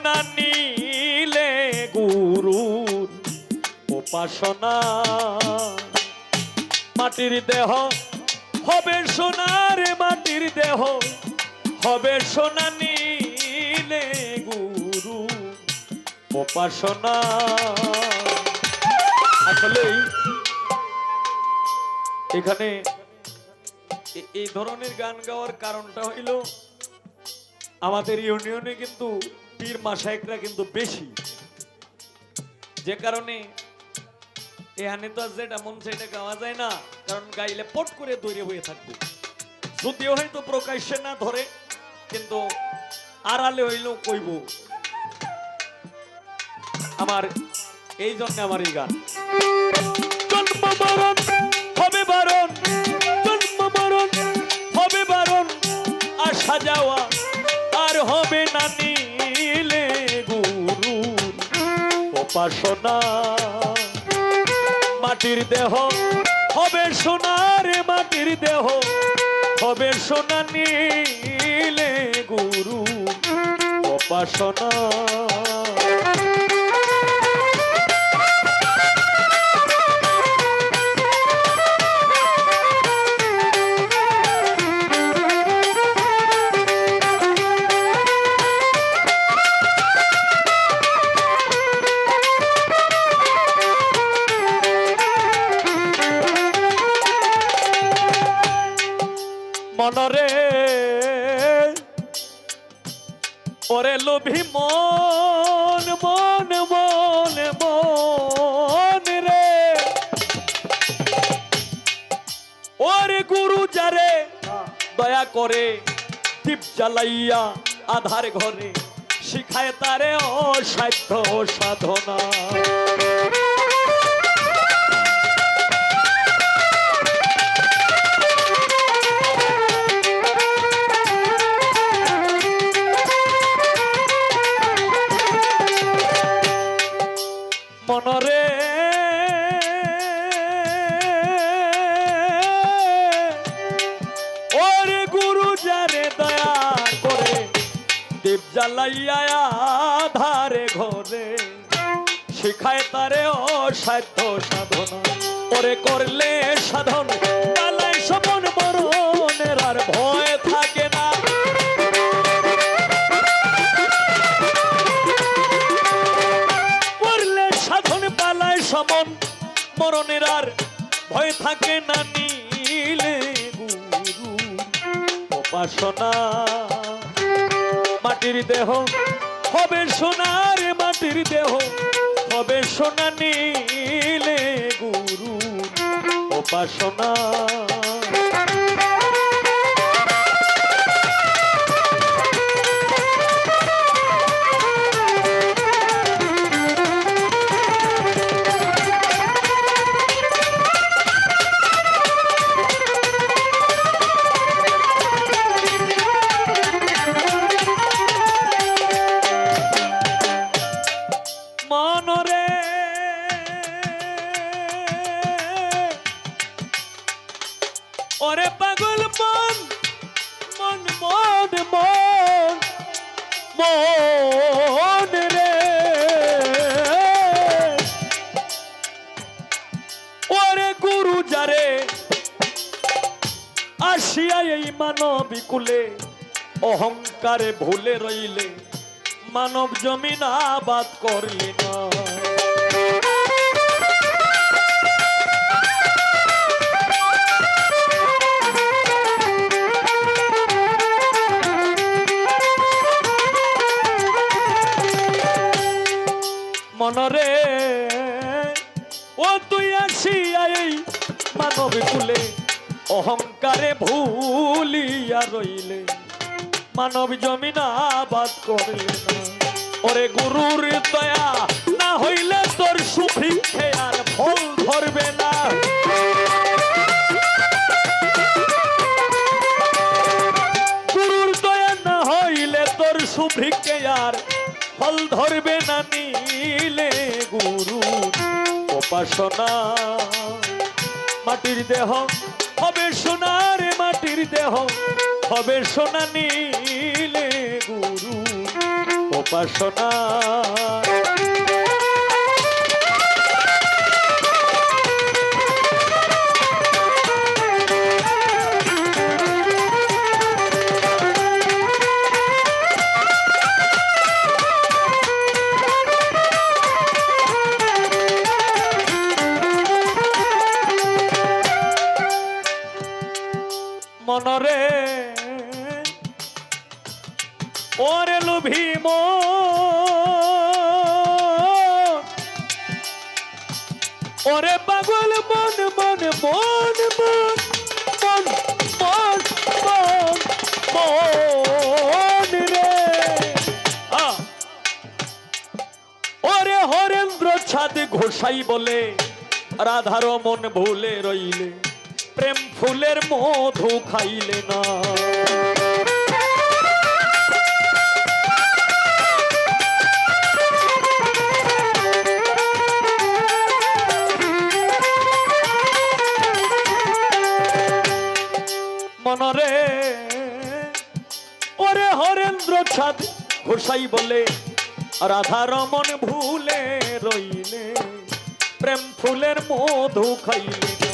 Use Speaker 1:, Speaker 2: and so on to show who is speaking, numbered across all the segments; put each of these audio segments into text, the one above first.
Speaker 1: না নিলে গুরুর উপাসনা। মাটির দেহ হবে সোনার, মাটির দেহ হবে সোনা নিলে গুরু উপাসনা। আসলে এখানে এই ধরনের গান গাওয়ার কারণটা হইল আমাদের ইউনিয়নে কিন্তু পীর মাশায়েখরা কিন্তু বেশি, যে কারণে এখানে তো যেটা মন সেটা গাওয়া যায় না, কারণ গাইলে পট করে দৌড়ে হয়ে থাকবে। যদিও হয়তো প্রকাশ্যে না ধরে, কিন্তু আড়ালে হইলেও কইব। আমার এই জন্য আমার এই গান। জন্ম মরণ হবে বারণ, জন্ম মরণ হবে বারণ, আসা যাওয়া আর হবে না নিলে গুরু উপাসনা। মাটির দেহ হবে সোনার, মাটির দেহ হবে সোনা নিলে গুরু উপাসনা। মনরে ওরে লোভী মন, মন মন মন রে, ওরে গুরু যারে দয়া করে দীপ জ্বালাইয়া আধার ঘরে শিখায় তারে অসাধ্য সাধনা। মনরে ওরে গুরু যারে দয়া করে দীপ জ্বালাইয়া আধারে ঘরে শিখায় তারে অসাধ্য সাধনা। ওরে করলে সাধন পালায় সপন মরণের আর ভয় থাকে না। সমন মরণের আর ভয় থাকে না নিলে গুরু উপাসনা। মাটির দেহ হবে সোনার, মাটির দেহ হবে সোনা নিলে গুরু উপাসনা। মনরে ওরে পাগল মন, মন মন মন মন রে, ওরে গুরু যারে আসিয়া এই মানবী কুলে অহংকারে ভুলে রইলে মানব জমিন আবাদ করলি না। মনরে ও তুই আসিয়া এই মানব কুলে অহংকারে ভুলিয়া রইলে মানব জমিন আবাদ করলে না। ওরে গুরুর দয়া না হইলে তোর সুভিক্ষে আর ফল ধরবে না। গুরুর দয়া না হইলে তোর সুভিক্ষে আর ফল ধরবে না নিলে গুরু উপাসনা। মাটির দেহ হবে সোনার, মাটির দেহ হবে সোনা নিলে গুরু উপাসনা। মনরে ওরে লোভিম ওরে পাগল মন মন মন মন মন মন মন মন রে ওরে হরেন্দ্র ছাদ ঘোষাই বলে রাধার মন ভুলে রইলে প্রেম ফুলের মধু খাইলে না। মনরে ওরে হরেন্দ্র ছাদ ঘোষাই বলে রাধা রমন ভুলে রইলে প্রেম ফুলের মধু খাইলে না।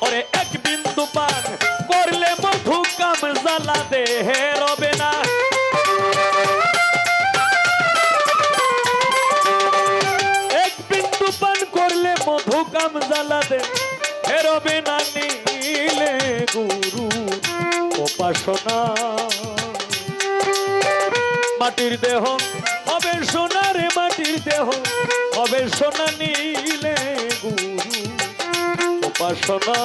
Speaker 1: ওরে এক বিন্দু পান করলে মধু কাম জ্বালা দেহে রবে না। এক বিন্দু পান করলে মধু কাম জ্বালা দেহে রবে না। নীলে গুরু উপাসনা মাটির দেহ হবে সোনার মাটির দেহ হবে সোনা। নীলে গুরু উপাসনা।